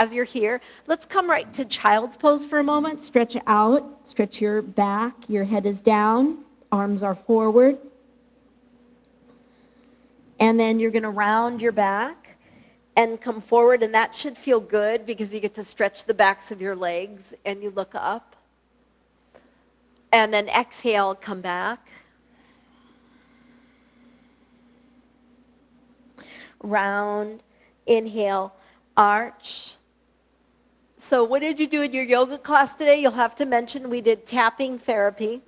as you're here, let's come right to child's pose for a moment. Stretch out, stretch your back, your head is down, arms are forward. And then you're going to round your back and come forward, and that should feel good because you get to stretch the backs of your legs, and you look up. And then exhale, come back. Round, inhale, arch. So what did you do in your yoga class today? You'll have to mention we did tapping therapy.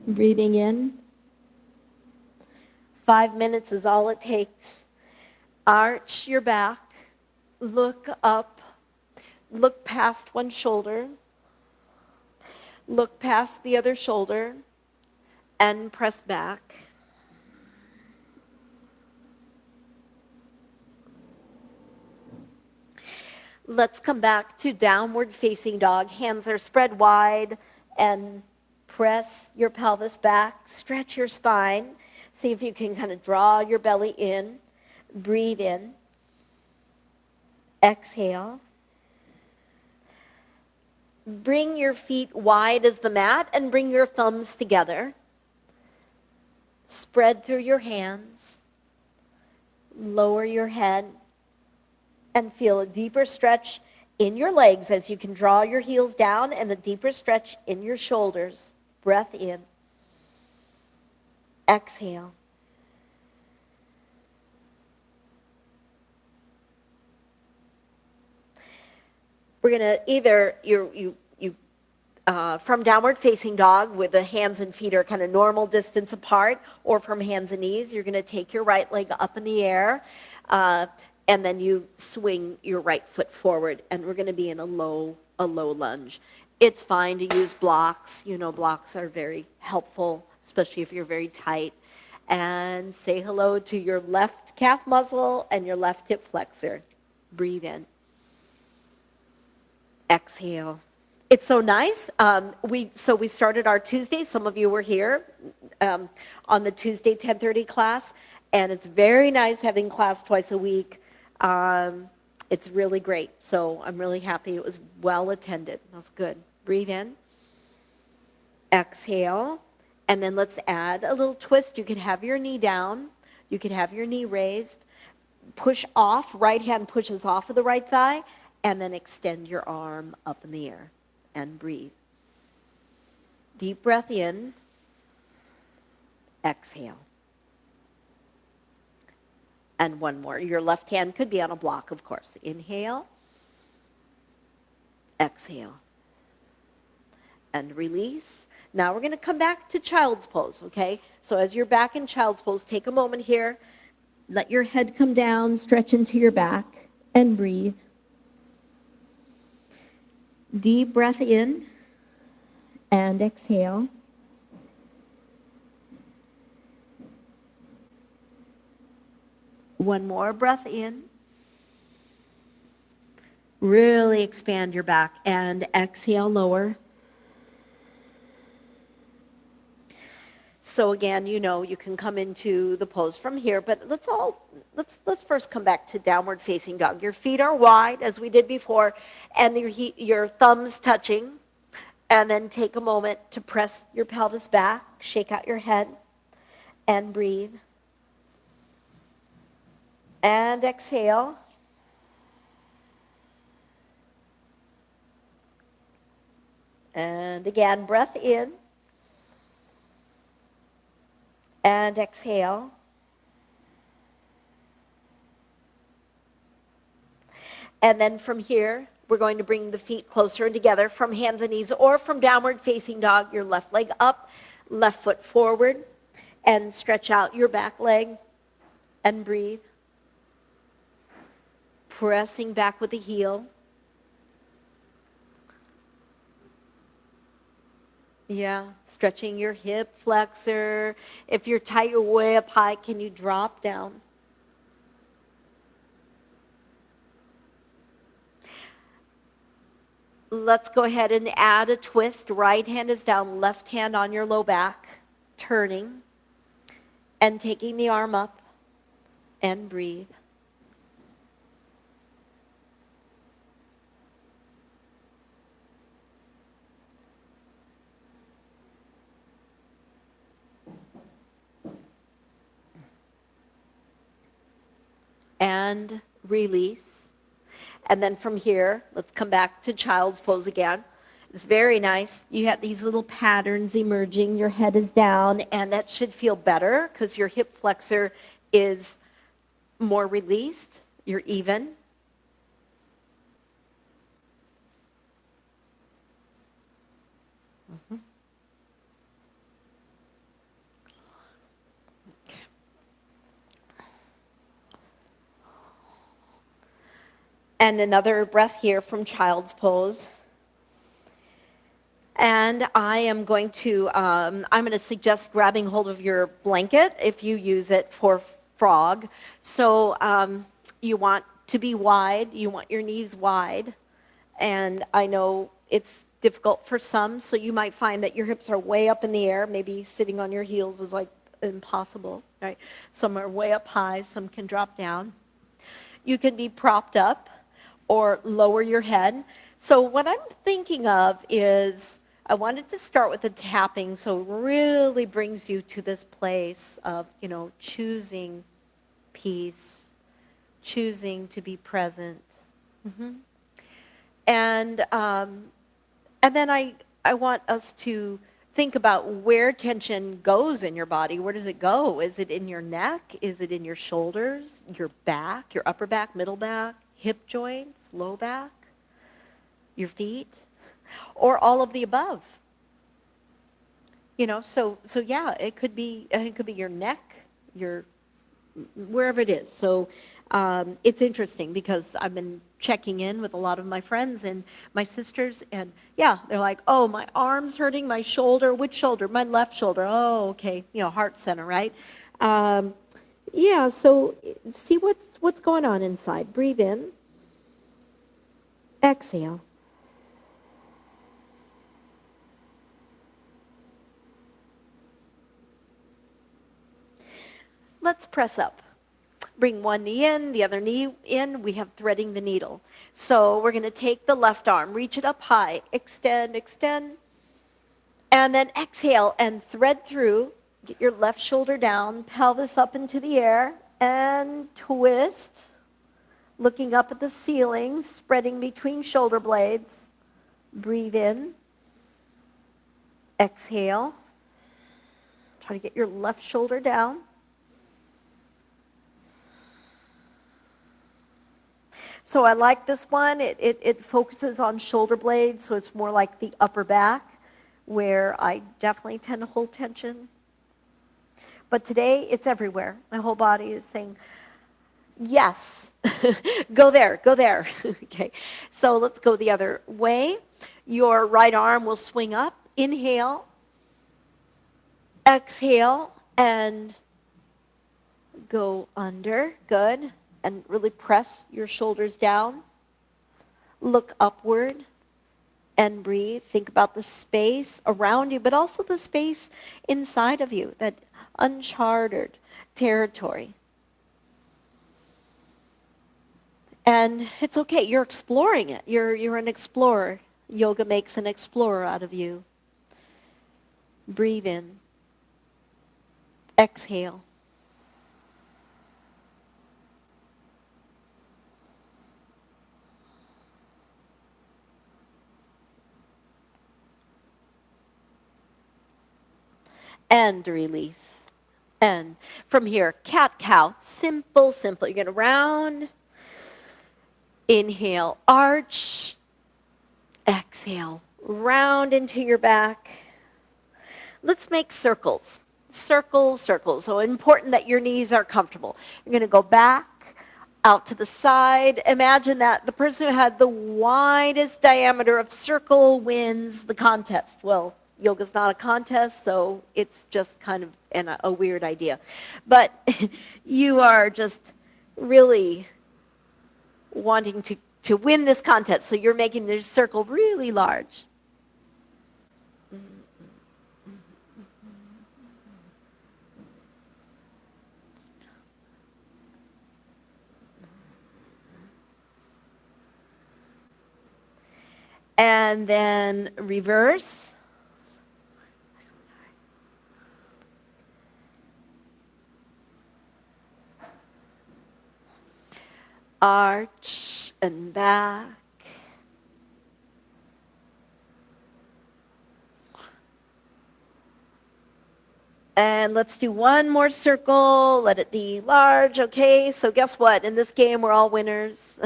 Breathing in. 5 minutes is all it takes. Arch your back, look up, look past one shoulder, look past the other shoulder, and press back. Let's come back to downward facing dog. Hands are spread wide, and press your pelvis back, stretch your spine. See if you can kind of draw your belly in. Breathe in. Exhale. Bring your feet wide as the mat and bring your thumbs together. Spread through your hands. Lower your head and feel a deeper stretch in your legs as you can draw your heels down, and a deeper stretch in your shoulders. Breath in. Exhale. We're going to either, from downward facing dog with the hands and feet are kind of normal distance apart, or from hands and knees, you're going to take your right leg up in the air, and then you swing your right foot forward, and we're going to be in a low lunge. It's fine to use blocks. You know, blocks are very helpful, especially if you're very tight. And say hello to your left calf muscle and your left hip flexor. Breathe in. Exhale. It's so nice. We started our Tuesday. Some of you were here on the Tuesday 10:30 class, and it's very nice having class twice a week. It's really great. So I'm really happy. It was well attended. That's good. Breathe in. Exhale. And then let's add a little twist. You can have your knee down. You can have your knee raised. Push off. Right hand pushes off of the right thigh. And then extend your arm up in the air. And breathe. Deep breath in. Exhale. And one more. Your left hand could be on a block, of course. Inhale. Exhale. And release. Now we're going to come back to child's pose, okay? So as you're back in child's pose, take a moment here. Let your head come down, stretch into your back, and breathe. Deep breath in and exhale. One more breath in. Really expand your back and exhale, lower. So again, you know, you can come into the pose from here, but let's first come back to downward facing dog. Your feet are wide as we did before, and your thumbs touching. And then take a moment to press your pelvis back, shake out your head, and breathe. And exhale. And again, breath in. And exhale. And then from here, we're going to bring the feet closer together from hands and knees, or from downward facing dog, your left leg up, left foot forward, and stretch out your back leg and breathe. Pressing back with the heel. Yeah, stretching your hip flexor. If you're tight, you're way up high, can you drop down? Let's go ahead and add a twist. Right hand is down, left hand on your low back, turning and taking the arm up, and breathe. and release. And then from here, let's come back to child's pose again. It's very nice. You have these little patterns emerging. Your head is down, and that should feel better because your hip flexor is more released. You're even. Mm-hmm. And another breath here from child's pose. And I'm going to suggest grabbing hold of your blanket if you use it for frog. So you want to be wide, you want your knees wide. And I know it's difficult for some, so you might find that your hips are way up in the air. Maybe sitting on your heels is like impossible, right? Some are way up high, some can drop down. You can be propped up or lower your head. So what I'm thinking of is I wanted to start with the tapping, so it really brings you to this place of, choosing peace, choosing to be present. Mm-hmm. And then I want us to think about where tension goes in your body. Where does it go? Is it in your neck? Is it in your shoulders, your back, your upper back, middle back, hip joints, low back, your feet, or all of the above? So yeah, it could be your neck, your wherever it is. So it's interesting because I've been checking in with a lot of my friends and my sisters, and yeah, they're like, oh, my arm's hurting, my shoulder. Which shoulder? My left shoulder. Oh, okay, heart center, right? Yeah, so see what's going on inside. Breathe in. Exhale. Let's press up. Bring one knee in, the other knee in. We have threading the needle. So we're going to take the left arm, reach it up high, extend, extend, and then exhale and thread through. Get your left shoulder down, pelvis up into the air, and twist. Looking up at the ceiling, spreading between shoulder blades. Breathe in. Exhale. Try to get your left shoulder down. So I like this one. It focuses on shoulder blades, so it's more like the upper back, where I definitely tend to hold tension. But today, it's everywhere. My whole body is saying, yes, go there, go there. Okay, so let's go the other way. Your right arm will swing up. Inhale, exhale, and go under. Good. And really press your shoulders down. Look upward and breathe. Think about the space around you, but also the space inside of you, that uncharted territory. And it's okay. You're exploring it. You're an explorer. Yoga makes an explorer out of you. Breathe in. Exhale. And release. And from here, cat-cow. Simple, simple. You're going to round. Inhale, arch. Exhale, round into your back. Let's make circles. Circles, circles. So important that your knees are comfortable. You're going to go back, out to the side. Imagine that the person who had the widest diameter of circle wins the contest. Well, yoga's not a contest, so it's just kind of a weird idea. But you are just really wanting to win this contest, so you're making this circle really large. And then reverse. Arch and back. And let's do one more circle. Let it be large. Okay, so guess what? In this game, we're all winners.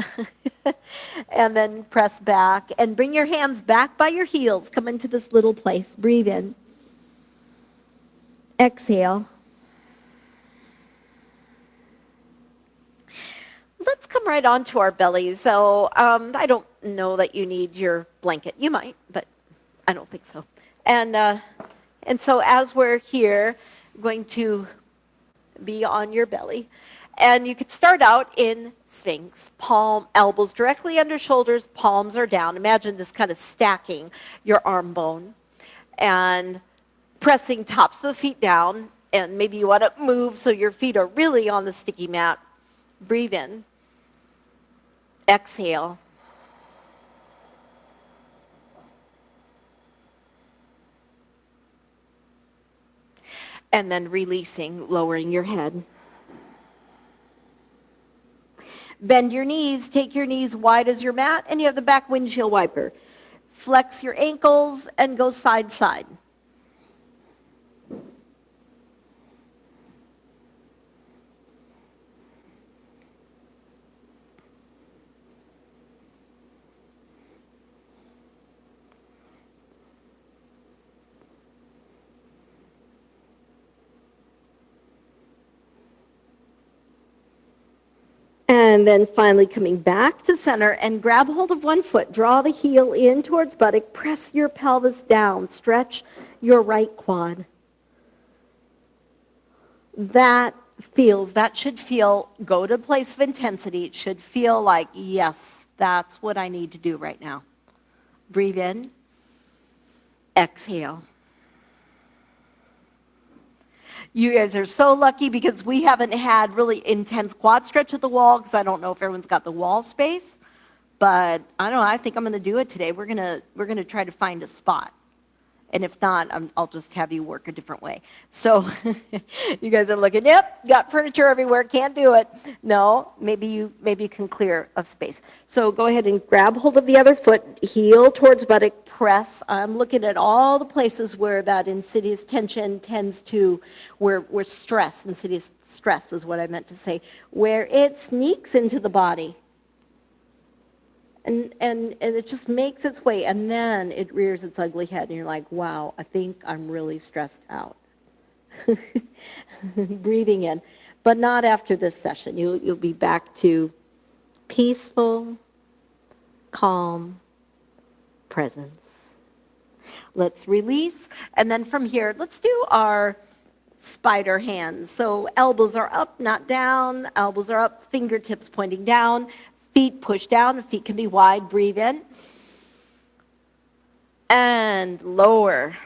And then press back. And bring your hands back by your heels. Come into this little place. Breathe in. Exhale. Let's come right onto our bellies. So I don't know that you need your blanket. You might, but I don't think so. And so as we're here, I'm going to be on your belly. And you could start out in Sphinx, elbows directly under shoulders, palms are down. Imagine this kind of stacking your arm bone and pressing tops of the feet down. And maybe you want to move so your feet are really on the sticky mat. Breathe in. Exhale. And then releasing, lowering your head. Bend your knees, take your knees wide as your mat, and you have the back windshield wiper. Flex your ankles and go side to side. And then finally coming back to center and grab hold of one foot. Draw the heel in towards buttock. Press your pelvis down. Stretch your right quad. That should feel, go to a place of intensity. It should feel like, yes, that's what I need to do right now. Breathe in. Exhale. You guys are so lucky because we haven't had really intense quad stretch at the wall because I don't know if everyone's got the wall space, but I don't know, I think I'm going to do it today. We're going to try to find a spot. And if not, I'll just have you work a different way. So you guys are looking, yep, got furniture everywhere, can't do it. No, maybe you can clear a space. So go ahead and grab hold of the other foot, heel towards buttock, press. I'm looking at all the places where that insidious tension tends to, where stress, insidious stress is what I meant to say, where it sneaks into the body. And it just makes its way, and then it rears its ugly head, and you're like, wow, I think I'm really stressed out. Breathing in. But not after this session. You'll be back to peaceful, calm presence. Let's release, and then from here, let's do our spider hands. So elbows are up, not down. Elbows are up, fingertips pointing down. Feet push down, feet can be wide, breathe in. And lower.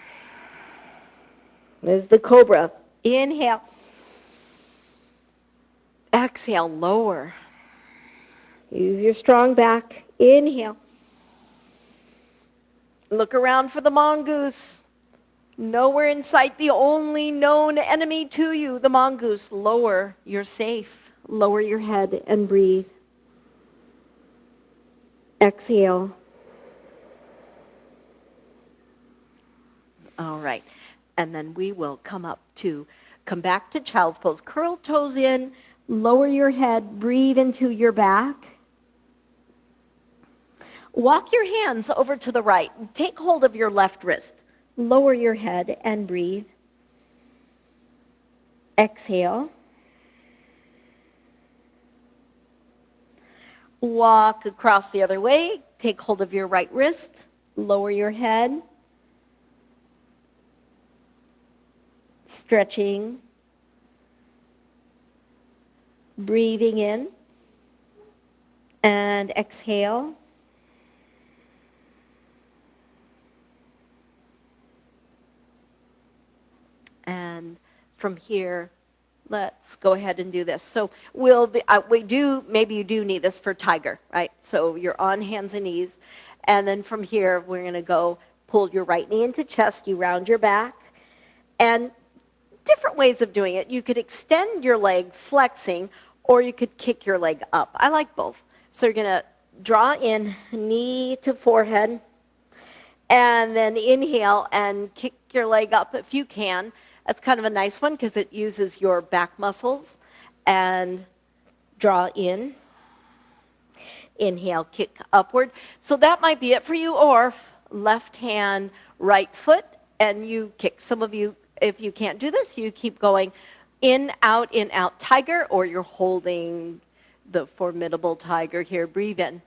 There's the cobra. Inhale. Exhale, lower. Use your strong back. Inhale. Look around for the mongoose. Nowhere in sight, the only known enemy to you, the mongoose. Lower, you're safe. Lower your head and breathe. Exhale. All right. And then we will come back to child's pose. Curl toes in, lower your head, breathe into your back. Walk your hands over to the right. Take hold of your left wrist. Lower your head and breathe. Exhale. Walk across the other way. Take hold of your right wrist. Lower your head. Stretching. Breathing in. And exhale. And from here, let's go ahead and do this. So maybe you do need this for tiger, right? So you're on hands and knees. And then from here, we're going to go pull your right knee into chest. You round your back. And different ways of doing it. You could extend your leg flexing, or you could kick your leg up. I like both. So you're going to draw in, knee to forehead, and then inhale and kick your leg up if you can. That's kind of a nice one because it uses your back muscles. And draw in, inhale, kick upward. So that might be it for you, or left hand, right foot, and you kick. Some of you, if you can't do this, you keep going in, out, tiger, or you're holding the formidable tiger here. Breathe in.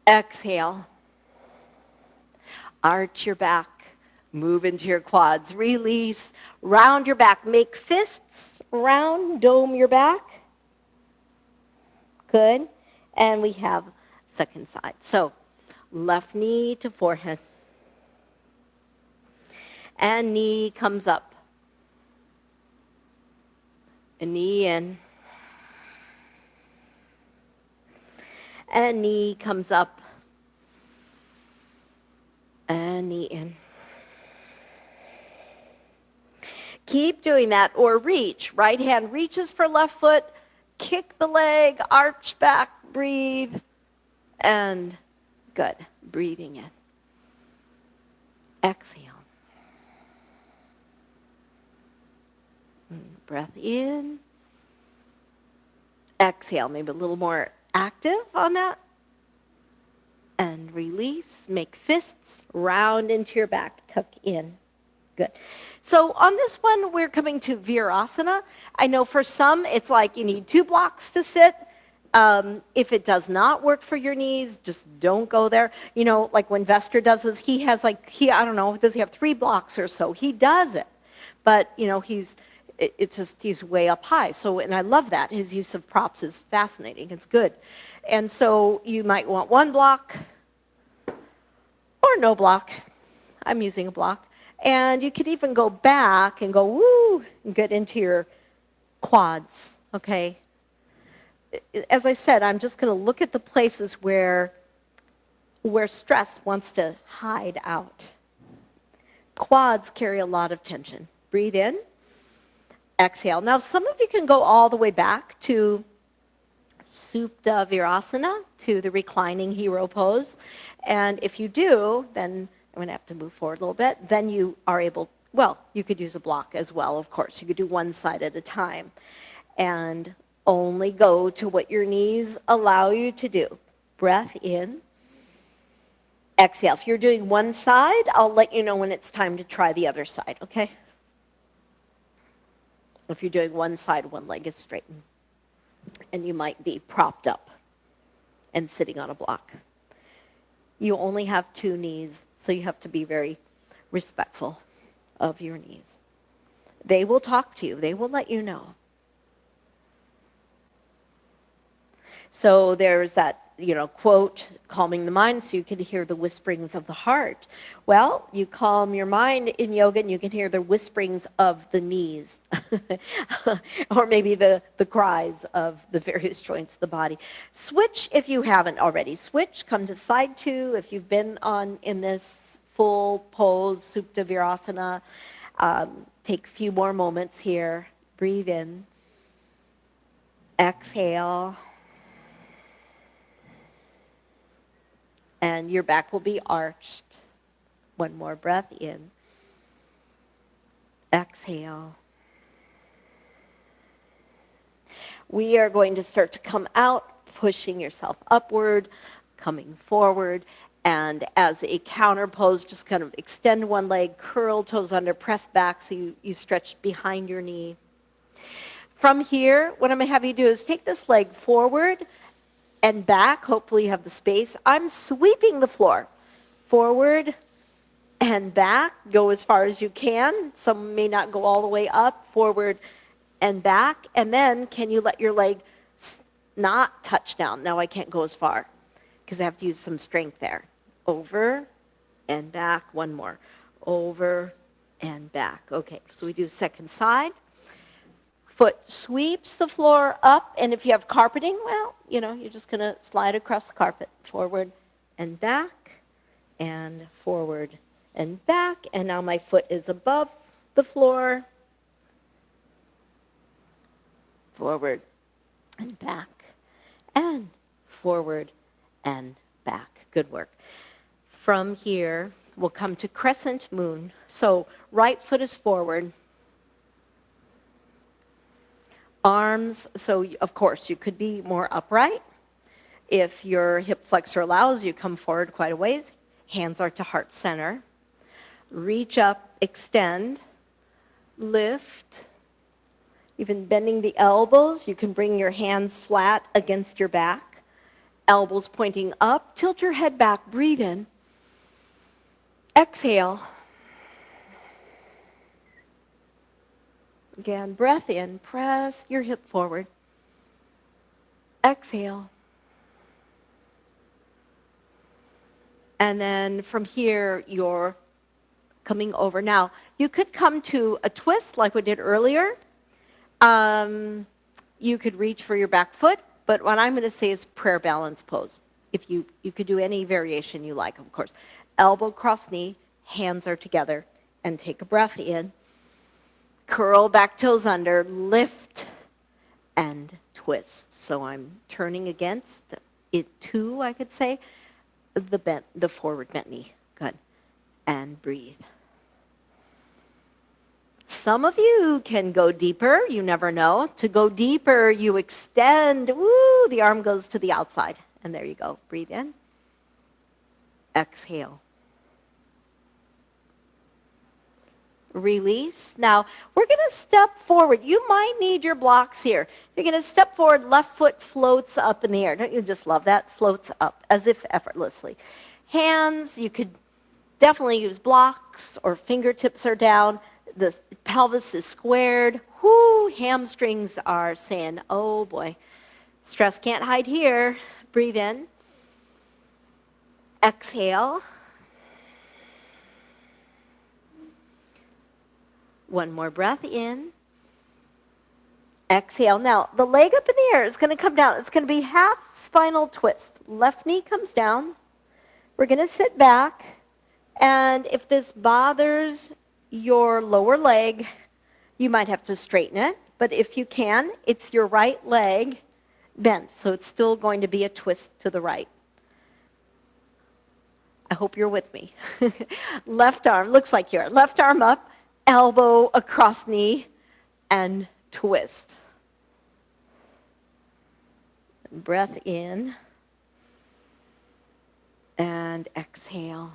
Exhale. Arch your back. Move into your quads. Release. Round your back. Make fists round. Dome your back. Good. And we have second side. So left knee to forehead. And knee comes up. And knee in. And knee comes up. And knee in. Keep doing that, or reach. Right hand reaches for left foot. Kick the leg, arch back, breathe. And good. Breathing in. Exhale. Breath in. Exhale. Maybe a little more active on that. And release. Make fists. Round into your back. Tuck in. Good. So on this one, we're coming to Virasana. I know for some, it's like you need 2 blocks to sit. If it does not work for your knees, just don't go there. You know, like when Vester does this, he has I don't know, does he have 3 blocks or so? He does it. But, you know, he's way up high. So, and I love that. His use of props is fascinating. It's good. And so you might want 1 block or no block. I'm using a block. And you could even go back and go, woo, and get into your quads, okay? As I said, I'm just going to look at the places where stress wants to hide out. Quads carry a lot of tension. Breathe in, exhale. Now, some of you can go all the way back to Supta Virasana, to the reclining hero pose. And if you do, then I'm going to have to move forward a little bit. Then you are able, well, you could use a block as well, of course. You could do one side at a time. And only go to what your knees allow you to do. Breath in. Exhale. If you're doing one side, I'll let you know when it's time to try the other side, okay? If you're doing one side, one leg is straightened. And you might be propped up and sitting on a block. You only have 2 knees, so you have to be very respectful of your knees. They will talk to you. They will let you know. So there's that, quote, calming the mind so you can hear the whisperings of the heart. Well, you calm your mind in yoga and you can hear the whisperings of the knees. Or maybe the cries of the various joints of the body. Switch if you haven't already. Switch, come to side 2 if you've been in this full pose, Supta Virasana. Take a few more moments here. Breathe in. Exhale. And your back will be arched. One more breath in. Exhale. We are going to start to come out, pushing yourself upward, coming forward. And as a counter pose, just kind of extend one leg, curl toes under, press back so you stretch behind your knee. From here, what I'm going to have you do is take this leg forward and back. Hopefully you have the space. I'm sweeping the floor. Forward and back. Go as far as you can. Some may not go all the way up. Forward and back. And then can you let your leg not touch down? No, I can't go as far because I have to use some strength there. Over and back. One more. Over and back. Okay, so we do second side. Foot sweeps the floor up, and if you have carpeting, well, you're just going to slide across the carpet. Forward and back, and forward and back. And now my foot is above the floor. Forward and back, and forward and back. Good work. From here, we'll come to crescent moon. So right foot is forward. Arms, so of course you could be more upright. If your hip flexor allows, you come forward quite a ways. Hands are to heart center. Reach up, extend, lift. Even bending the elbows, you can bring your hands flat against your back. Elbows pointing up, tilt your head back, breathe in. Exhale. Again, breath in, press your hip forward. Exhale. And then from here, you're coming over. Now, you could come to a twist like we did earlier. You could reach for your back foot, but what I'm going to say is prayer balance pose. If you could do any variation you like, of course. Elbow cross knee, hands are together, and take a breath in. Curl back toes under, lift, and twist. So I'm turning against it too, I could say, the forward bent knee. Good. And breathe. Some of you can go deeper, you never know. To go deeper, you extend, woo, the arm goes to the outside. And there you go, breathe in. Exhale. Release. Now, we're going to step forward. You might need your blocks here. You're going to step forward, left foot floats up in the air. Don't you just love that? Floats up, as if effortlessly. Hands, you could definitely use blocks or fingertips are down. The pelvis is squared. Whoo, hamstrings are saying, oh boy, stress can't hide here. Breathe in. Exhale. One more breath in. Exhale. Now, the leg up in the air is going to come down. It's going to be half spinal twist. Left knee comes down. We're going to sit back. And if this bothers your lower leg, you might have to straighten it. But if you can, it's your right leg bent. So it's still going to be a twist to the right. I hope you're with me. Left arm, looks like you're. Left arm up, elbow across knee, and twist. Breath in. And exhale.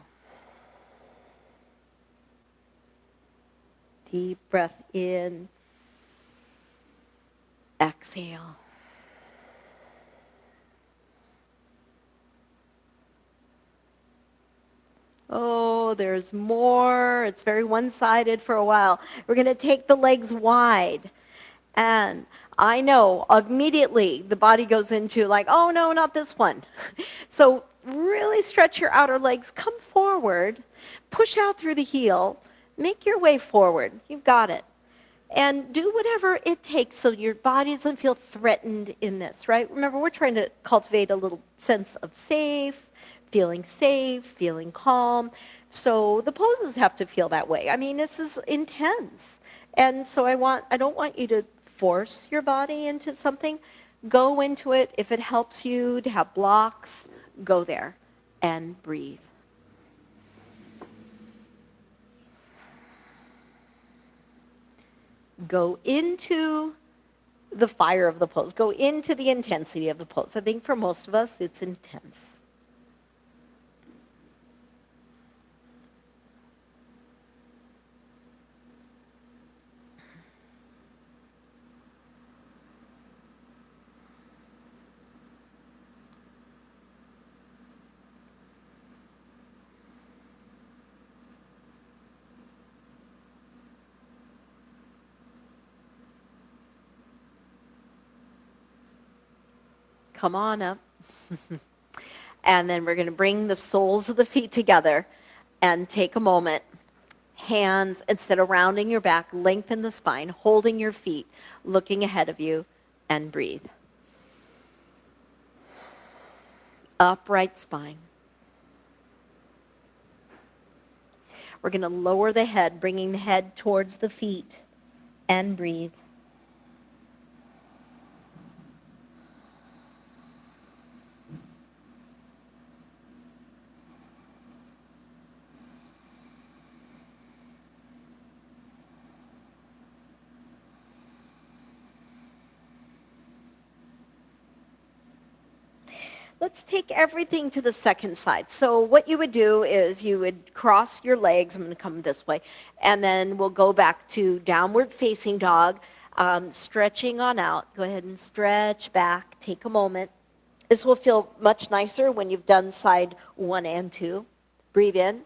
Deep breath in. Exhale. Oh, there's more. It's very one-sided for a while. We're going to take the legs wide. And I know immediately the body goes into like, oh no, not this one. So really stretch your outer legs, come forward, push out through the heel, make your way forward. You've got it. And do whatever it takes so your body doesn't feel threatened in this, right? Remember, we're trying to cultivate a little sense of safe, feeling calm. So the poses have to feel that way. I mean, this is intense. And so I don't want you to force your body into something. Go into it. If it helps you to have blocks, go there and breathe. Go into the fire of the pose. Go into the intensity of the pose. I think for most of us, it's intense. Come on up. And then we're going to bring the soles of the feet together and take a moment. Hands, instead of rounding your back, lengthen the spine, holding your feet, looking ahead of you, and breathe. Upright spine. We're going to lower the head, bringing the head towards the feet, and breathe. Let's take everything to the second side. So what you would do is you would cross your legs. I'm going to come this way. And then we'll go back to downward facing dog, stretching on out. Go ahead and stretch back. Take a moment. This will feel much nicer when you've done side 1 and 2. Breathe in.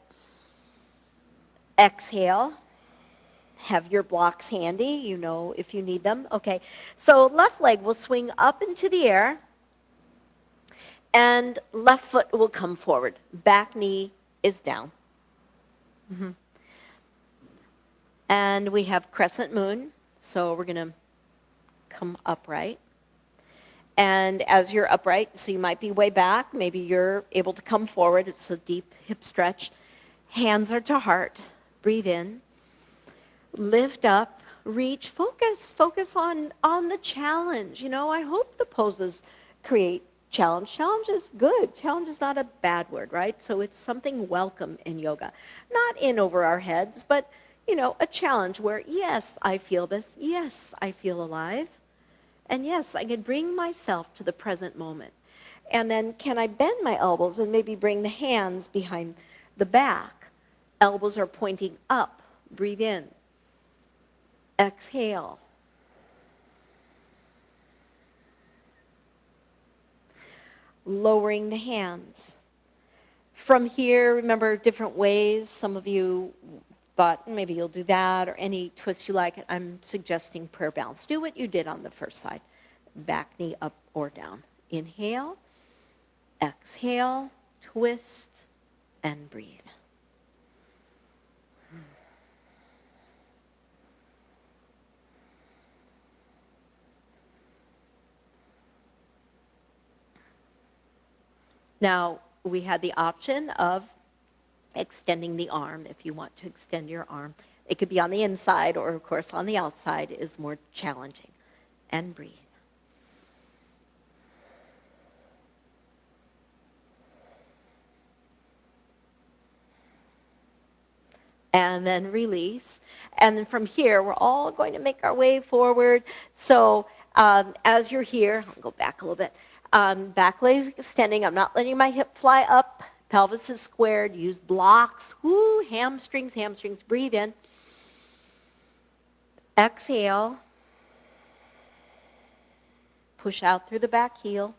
Exhale. Have your blocks handy, you know, if you need them. Okay, so left leg will swing up into the air, and left foot will come forward. Back knee is down. Mm-hmm. And we have crescent moon, so we're going to come upright. And as you're upright, so you might be way back, maybe you're able to come forward. It's a deep hip stretch. Hands are to heart. Breathe in. Lift up, reach, focus on the challenge. You know, I hope the poses create challenge. Challenge is good. Challenge is not a bad word, right? So it's something welcome in yoga. Not in over our heads, but, you know, a challenge where, yes, I feel this. Yes, I feel alive. And yes, I can bring myself to the present moment. And then can I bend my elbows and maybe bring the hands behind the back? Elbows are pointing up. Breathe in. Exhale. Lowering the hands. From here, remember different ways. Some of you thought maybe you'll do that or any twist you like. I'm suggesting prayer balance. Do what you did on the first side. Back knee up or down. Inhale. Exhale. Twist and breathe. Now, we had the option of extending the arm if you want to extend your arm. It could be on the inside or, of course, on the outside is more challenging. And breathe. And then release. And then from here, we're all going to make our way forward. So as you're here, I'll go back a little bit. Back legs extending. I'm not letting my hip fly up. Pelvis is squared. Use blocks. Woo, hamstrings. Breathe in. Exhale. Push out through the back heel.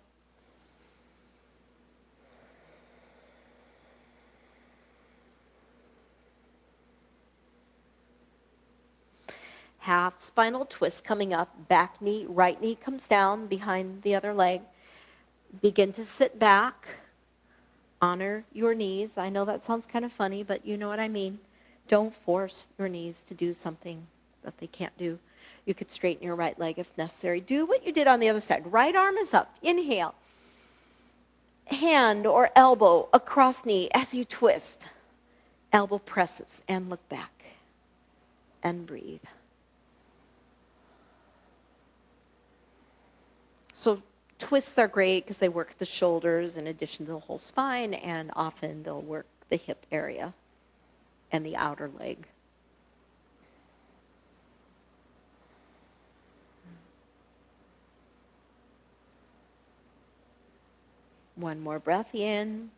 Half spinal twist coming up. Back knee, right knee comes down behind the other leg. Begin to sit back. Honor your knees. I know that sounds kind of funny, but you know what I mean. Don't force your knees to do something that they can't do. You could straighten your right leg if necessary. Do what you did on the other side. Right arm is up. Inhale. Hand or elbow across knee as you twist. Elbow presses and look back. And breathe. So twists are great because they work the shoulders in addition to the whole spine, and often they'll work the hip area and the outer leg. One more breath in.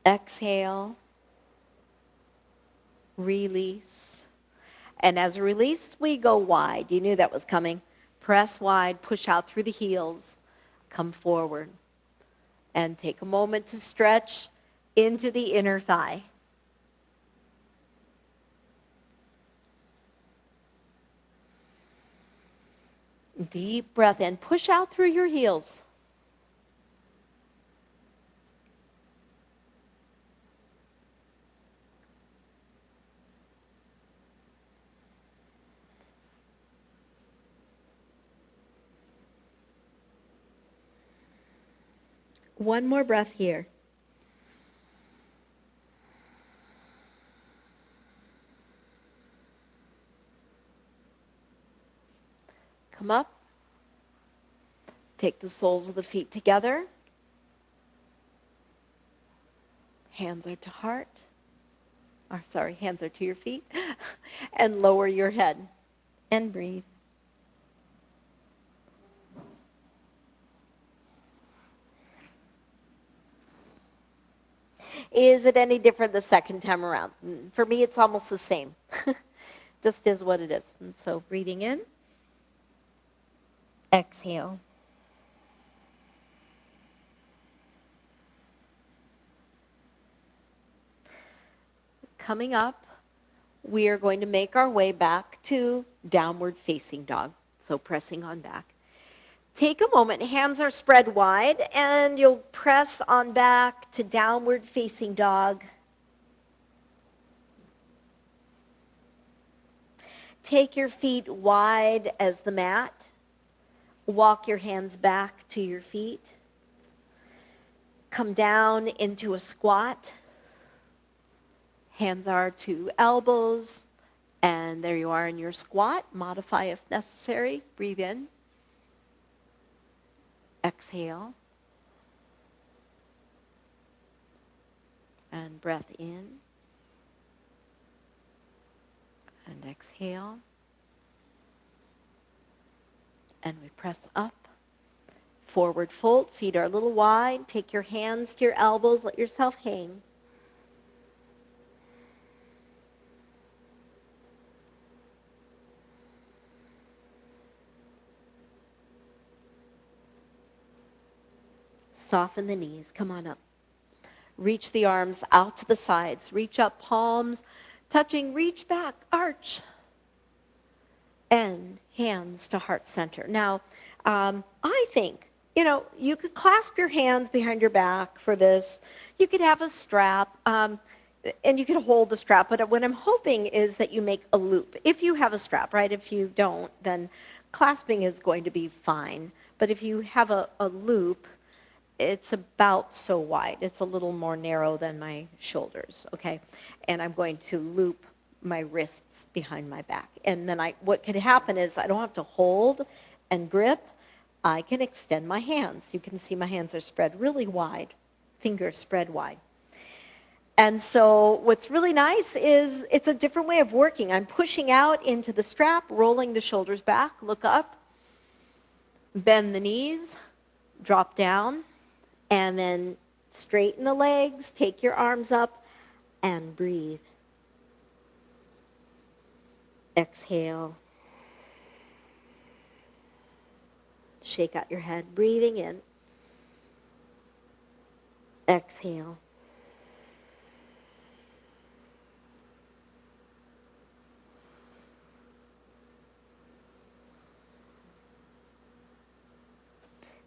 Exhale. Release. And as a release, we go wide. You knew that was coming. Press wide, push out through the heels, come forward. And take a moment to stretch into the inner thigh. Deep breath in. Push out through your heels. One more breath here. Come up. Take the soles of the feet together. Hands are to heart. Hands are to your feet. And lower your head. And breathe. Is it any different the second time around? For me, it's almost the same. Just is what it is. And so breathing in, exhale. Coming up, we are going to make our way back to downward facing dog. So pressing on back. Take a moment, hands are spread wide, and you'll press on back to downward facing dog. Take your feet wide as the mat. Walk your hands back to your feet. Come down into a squat. Hands are to elbows, and there you are in your squat. Modify if necessary. Breathe in. Exhale. And breath in. And exhale. And we press up. Forward fold. Feet are a little wide. Take your hands to your elbows. Let yourself hang. Soften the knees. Come on up. Reach the arms out to the sides. Reach up, palms touching. Reach back, arch. And hands to heart center. Now, I think, you could clasp your hands behind your back for this. You could have a strap, and you could hold the strap. But what I'm hoping is that you make a loop. If you have a strap, right? If you don't, then clasping is going to be fine. But if you have a loop, it's about so wide. It's a little more narrow than my shoulders, okay? And I'm going to loop my wrists behind my back. And then what could happen is I don't have to hold and grip. I can extend my hands. You can see my hands are spread really wide, fingers spread wide. And so what's really nice is it's a different way of working. I'm pushing out into the strap, rolling the shoulders back, look up, bend the knees, drop down, and then straighten the legs, take your arms up, and breathe. Exhale. Shake out your head, breathing in. Exhale.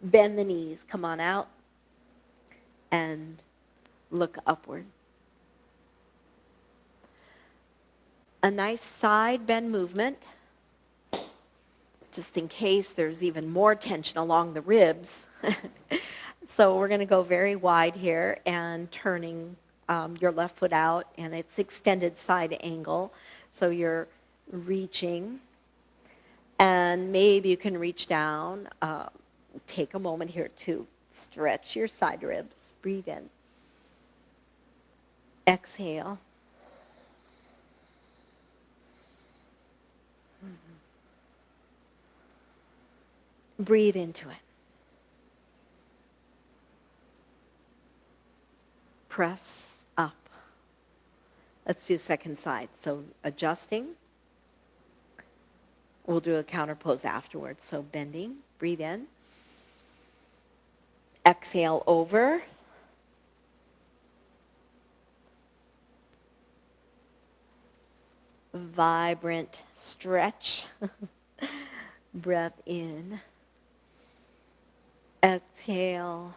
Bend the knees, come on out, and look upward. A nice side bend movement, just in case there's even more tension along the ribs. So we're going to go very wide here and turning your left foot out, and it's extended side angle. So you're reaching, and maybe you can reach down. Take a moment here to stretch your side ribs. Breathe in. Exhale. Breathe into it. Press up. Let's do second side. So adjusting. We'll do a counter pose afterwards. So bending. Breathe in. Exhale over. Vibrant stretch. Breath in. Exhale.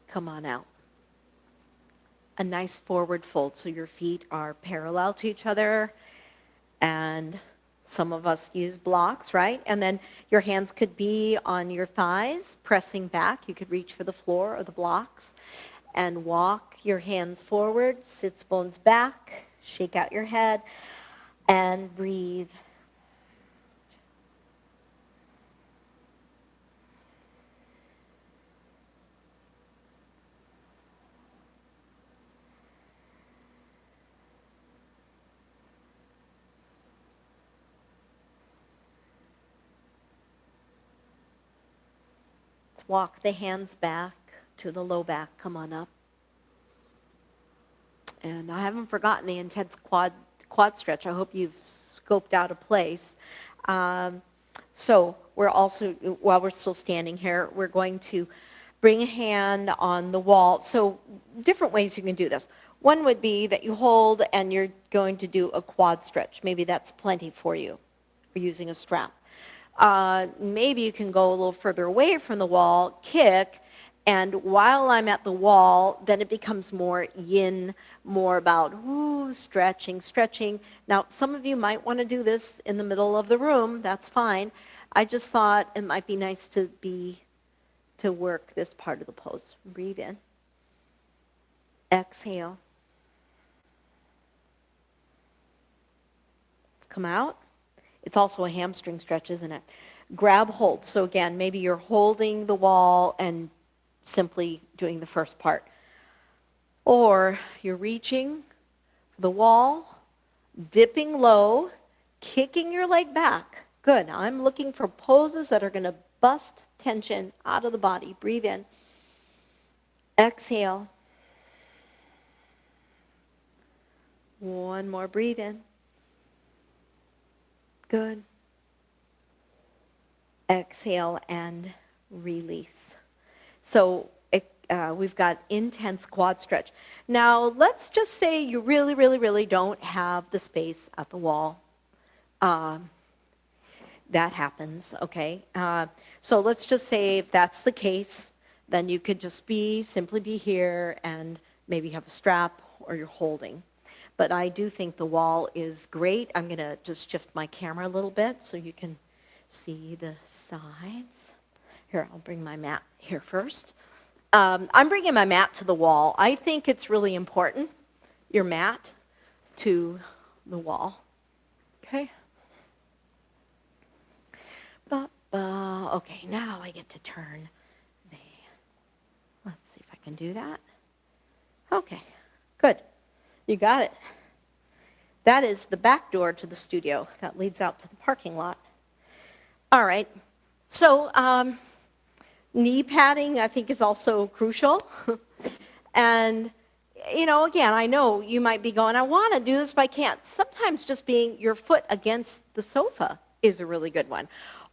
Come on out. A nice forward fold so your feet are parallel to each other, and some of us use blocks, right? And then your hands could be on your thighs, pressing back. You could reach for the floor or the blocks and walk your hands forward, sits bones back, shake out your head, and breathe. Walk the hands back to the low back. Come on up. And I haven't forgotten the intense quad stretch. I hope you've scoped out a place. So we're also, while we're still standing here, we're going to bring a hand on the wall. So different ways you can do this. One would be that you hold and you're going to do a quad stretch. Maybe that's plenty for you. We're using a strap. Maybe you can go a little further away from the wall, kick, and while I'm at the wall, then it becomes more yin, more about stretching, stretching. Now, some of you might want to do this in the middle of the room. That's fine. I just thought it might be nice to work this part of the pose. Breathe in. Exhale. Come out. It's also a hamstring stretch, isn't it? Grab hold. So again, maybe you're holding the wall and simply doing the first part. Or you're reaching the wall, dipping low, kicking your leg back. Good. I'm looking for poses that are going to bust tension out of the body. Breathe in. Exhale. One more. Breathe in. Good. Exhale and release. So we've got intense quad stretch. Now, let's just say you really, really, really don't have the space at the wall. That happens, okay? So let's just say if that's the case, then you could just simply be here and maybe have a strap or you're holding. But I do think the wall is great. I'm going to just shift my camera a little bit so you can see the sides. Here, I'll bring my mat here first. I'm bringing my mat to the wall. I think it's really important, your mat to the wall. Okay? Okay, now I get to turn let's see if I can do that. Okay, good. You got it. That is the back door to the studio. That leads out to the parking lot. All right. So knee padding, I think, is also crucial. And, again, I know you might be going, I want to do this, but I can't. Sometimes just being your foot against the sofa is a really good one.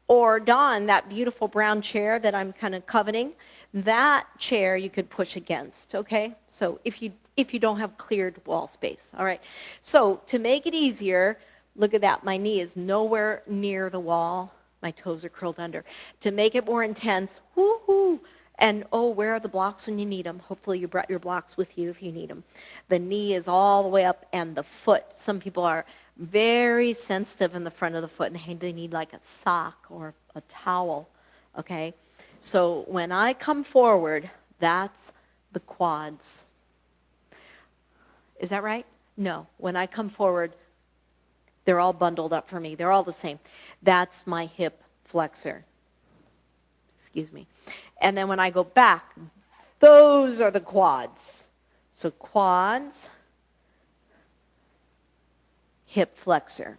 Or Dawn, that beautiful brown chair that I'm kind of coveting, that chair you could push against, okay? So if you don't have cleared wall space, all right? So to make it easier, look at that. My knee is nowhere near the wall. My toes are curled under. To make it more intense, woo-hoo, and where are the blocks when you need them? Hopefully you brought your blocks with you if you need them. The knee is all the way up, and the foot. Some people are very sensitive in the front of the foot, and they need like a sock or a towel, okay? So when I come forward, that's the quads. Is that right? No. When I come forward, they're all bundled up for me. They're all the same. That's my hip flexor. Excuse me. And then when I go back, those are the quads. So quads, hip flexor.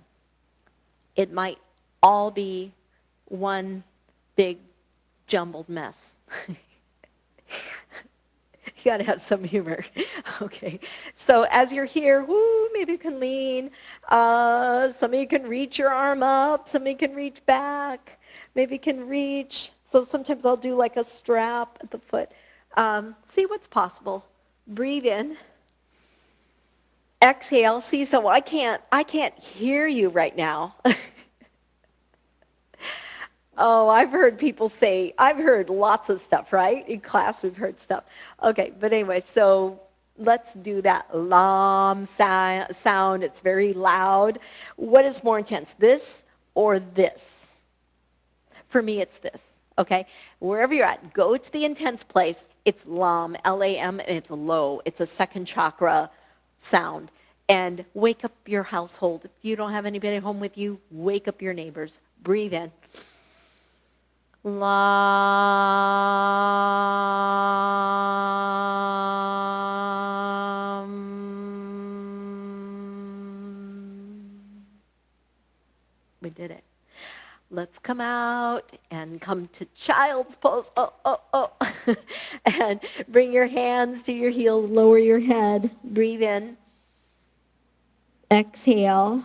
It might all be one big jumbled mess. You got to have some humor. Okay. So as you're here, maybe you can lean. Some of you can reach your arm up. Some of you can reach back. Maybe you can reach. So sometimes I'll do like a strap at the foot. See what's possible. Breathe in. Exhale. See, so I can't hear you right now. Oh, I've heard people say, I've heard lots of stuff, right? In class, we've heard stuff. Okay, but anyway, so let's do that lam sound. It's very loud. What is more intense, this or this? For me, it's this, okay? Wherever you're at, go to the intense place. It's lam, L-A-M, and it's low. It's a second chakra sound. And wake up your household. If you don't have anybody home with you, wake up your neighbors. Breathe in. Lam. We did it. Let's come out and come to child's pose. Oh, oh, oh. And bring your hands to your heels, lower your head. Breathe in. Exhale.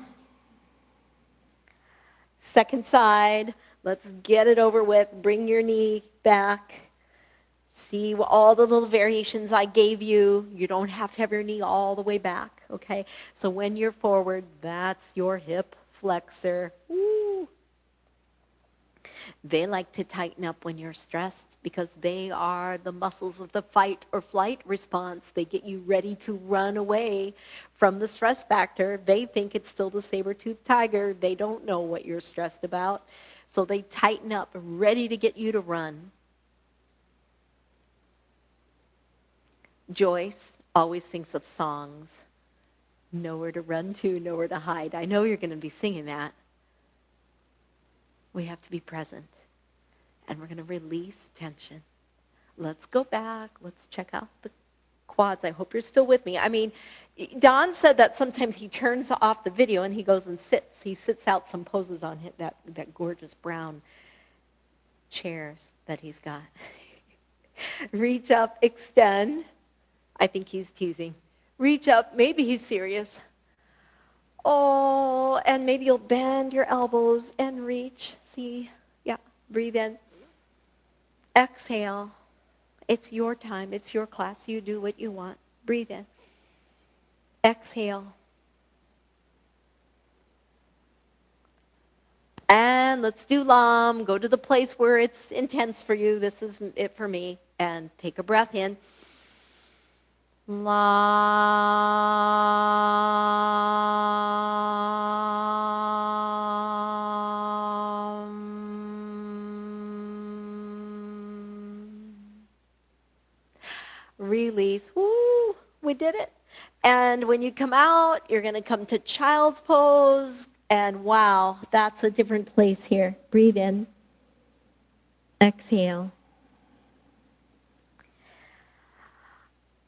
Second side. Let's get it over with. Bring your knee back. See all the little variations I gave you. You don't have to have your knee all the way back, okay? So when you're forward, that's your hip flexor. Woo. They like to tighten up when you're stressed because they are the muscles of the fight or flight response. They get you ready to run away from the stress factor. They think it's still the saber-toothed tiger. They don't know what you're stressed about. So they tighten up, ready to get you to run. Joyce always thinks of songs. Nowhere to run to, nowhere to hide. I know you're going to be singing that. We have to be present. And we're going to release tension. Let's go back. Let's check out the quads. I hope you're still with me. I mean, Don said that sometimes he turns off the video and he goes and sits. He sits out some poses on that gorgeous brown chairs that he's got. Reach up, extend. I think he's teasing. Reach up. Maybe he's serious. Oh, and maybe you'll bend your elbows and reach. See? Yeah. Breathe in. Exhale. It's your time. It's your class. You do what you want. Breathe in. Exhale. And let's do Lam. Go to the place where it's intense for you. This is it for me. And take a breath in. Release. Woo, we did it. And when you come out, you're going to come to child's pose. And wow, that's a different place here. Breathe in. Exhale.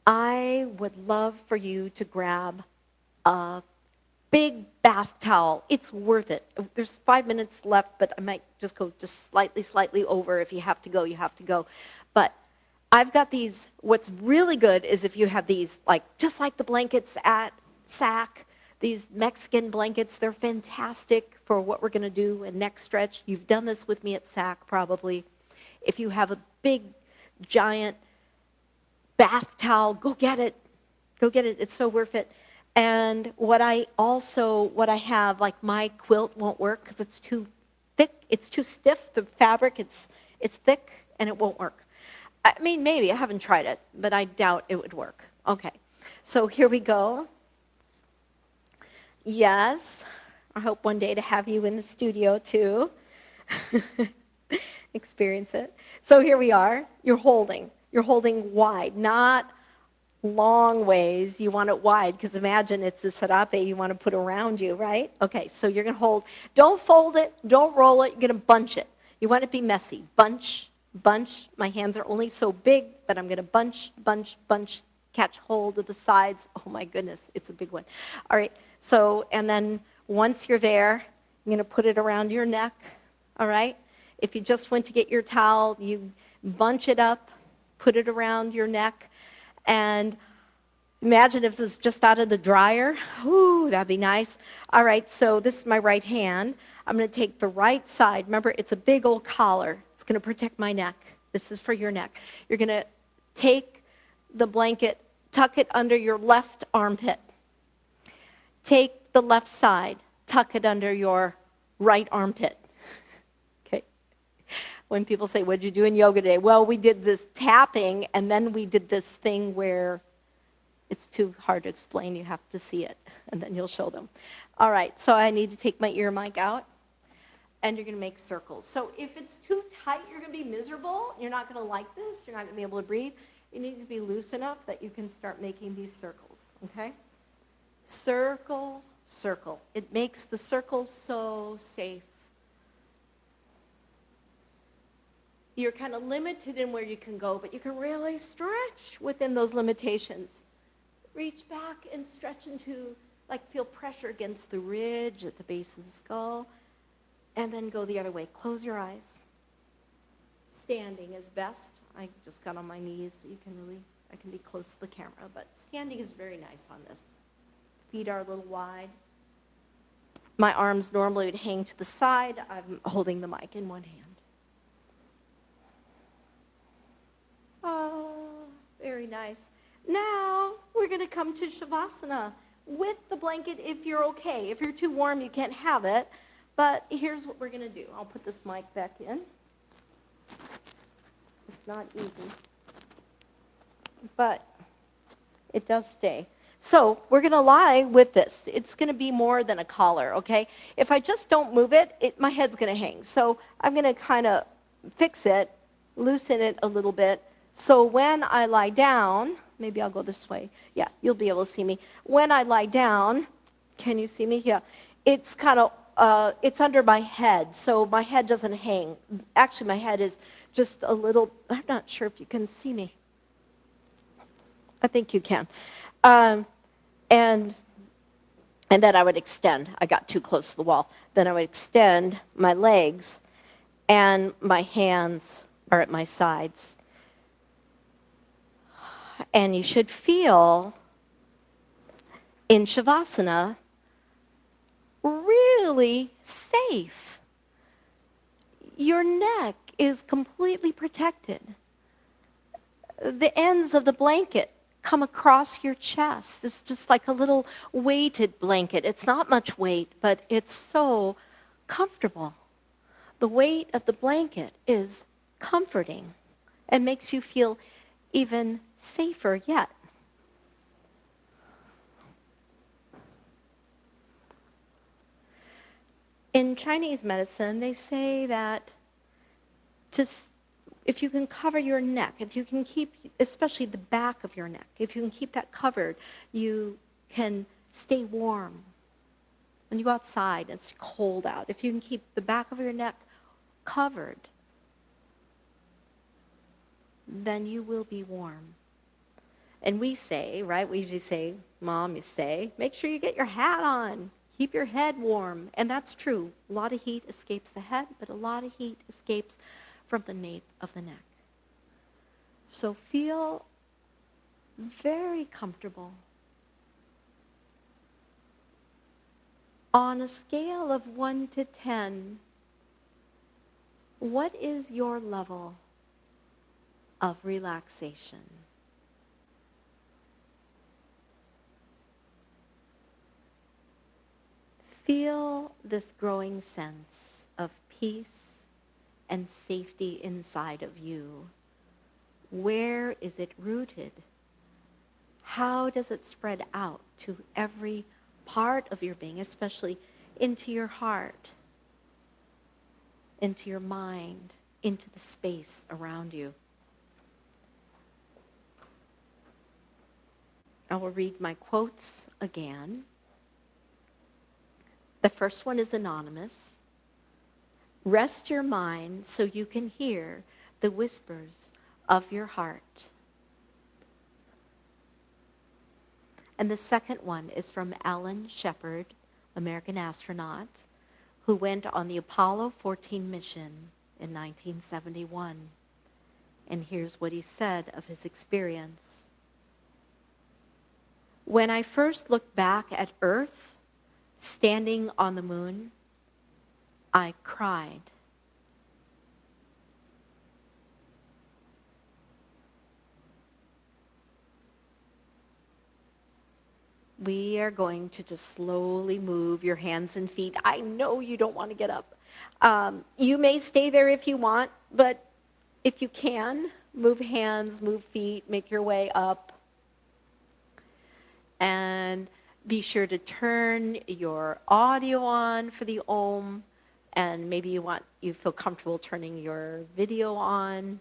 I would love for you to grab a big bath towel. It's worth it. There's 5 minutes left, but I might just go just slightly over. If you have to go, you have to go. But I've got these. What's really good is if you have these, just like the blankets at SAC, these Mexican blankets. They're fantastic for what we're going to do in neck stretch. You've done this with me at SAC probably. If you have a big, giant bath towel, go get it. Go get it. It's so worth it. And what I have, like my quilt won't work because it's too thick. It's too stiff. The fabric, it's thick and it won't work. I mean, maybe. I haven't tried it, but I doubt it would work. Okay. So here we go. Yes. I hope one day to have you in the studio too. Experience it. So here we are. You're holding wide, not long ways. You want it wide because imagine it's a serape you want to put around you, right? Okay, so you're going to hold. Don't fold it. Don't roll it. You're going to bunch it. You want it to be messy. Bunch. My hands are only so big, but I'm going to bunch, catch hold of the sides. Oh, my goodness, it's a big one. All right, so, and then once you're there, you're going to put it around your neck, all right? If you just went to get your towel, you bunch it up, put it around your neck, and imagine if this is just out of the dryer. Ooh, that'd be nice. All right, so this is my right hand. I'm going to take the right side. Remember, it's a big old collar. It's going to protect my neck. This is for your neck. You're going to take the blanket, tuck it under your left armpit. Take the left side, tuck it under your right armpit. Okay. When people say, what did you do in yoga today? Well, we did this tapping, and then we did this thing where it's too hard to explain. You have to see it, and then you'll show them. All right, so I need to take my ear mic out, and you're going to make circles. So if it's too tight, you're going to be miserable. You're not going to like this. You're not going to be able to breathe. It needs to be loose enough that you can start making these circles, okay? Circle, circle. It makes the circles so safe. You're kind of limited in where you can go, but you can really stretch within those limitations. Reach back and stretch into, feel pressure against the ridge at the base of the skull. And then go the other way. Close your eyes. Standing is best. I just got on my knees. I can be close to the camera, but standing is very nice on this. Feet are a little wide. My arms normally would hang to the side. I'm holding the mic in one hand. Oh, very nice. Now we're going to come to Shavasana with the blanket if you're okay. If you're too warm, you can't have it. But here's what we're going to do. I'll put this mic back in. It's not easy. But it does stay. So we're going to lie with this. It's going to be more than a collar, okay? If I just don't move it, my head's going to hang. So I'm going to kind of fix it, loosen it a little bit. So when I lie down, maybe I'll go this way. Yeah, you'll be able to see me. When I lie down, can you see me? Yeah. It's kind of, it's under my head, so my head doesn't hang. Actually, my head is just a little, I'm not sure if you can see me. I think you can. And then I would extend. I got too close to the wall. Then I would extend my legs, and my hands are at my sides. And you should feel in Shavasana really safe. Your neck is completely protected. The ends of the blanket come across your chest. It's just like a little weighted blanket. It's not much weight, but it's so comfortable. The weight of the blanket is comforting and makes you feel even safer yet. In Chinese medicine, they say that if you can cover your neck, if you can keep, especially the back of your neck, if you can keep that covered, you can stay warm. When you go outside, it's cold out. If you can keep the back of your neck covered, then you will be warm. And we say, right, we usually say, Mom, you say, make sure you get your hat on. Keep your head warm. And that's true. A lot of heat escapes the head, but a lot of heat escapes from the nape of the neck. So feel very comfortable. On a scale of 1 to 10, what is your level of relaxation? Feel this growing sense of peace and safety inside of you. Where is it rooted? How does it spread out to every part of your being, especially into your heart, into your mind, into the space around you? I will read my quotes again. The first one is anonymous. Rest your mind so you can hear the whispers of your heart. And the second one is from Alan Shepard, American astronaut, who went on the Apollo 14 mission in 1971. And here's what he said of his experience. When I first looked back at Earth, standing on the moon, I cried. We are going to just slowly move your hands and feet. I know you don't want to get up. You may stay there if you want, but if you can, move hands, move feet, make your way up. And be sure to turn your audio on for the Om, and maybe you feel comfortable turning your video on.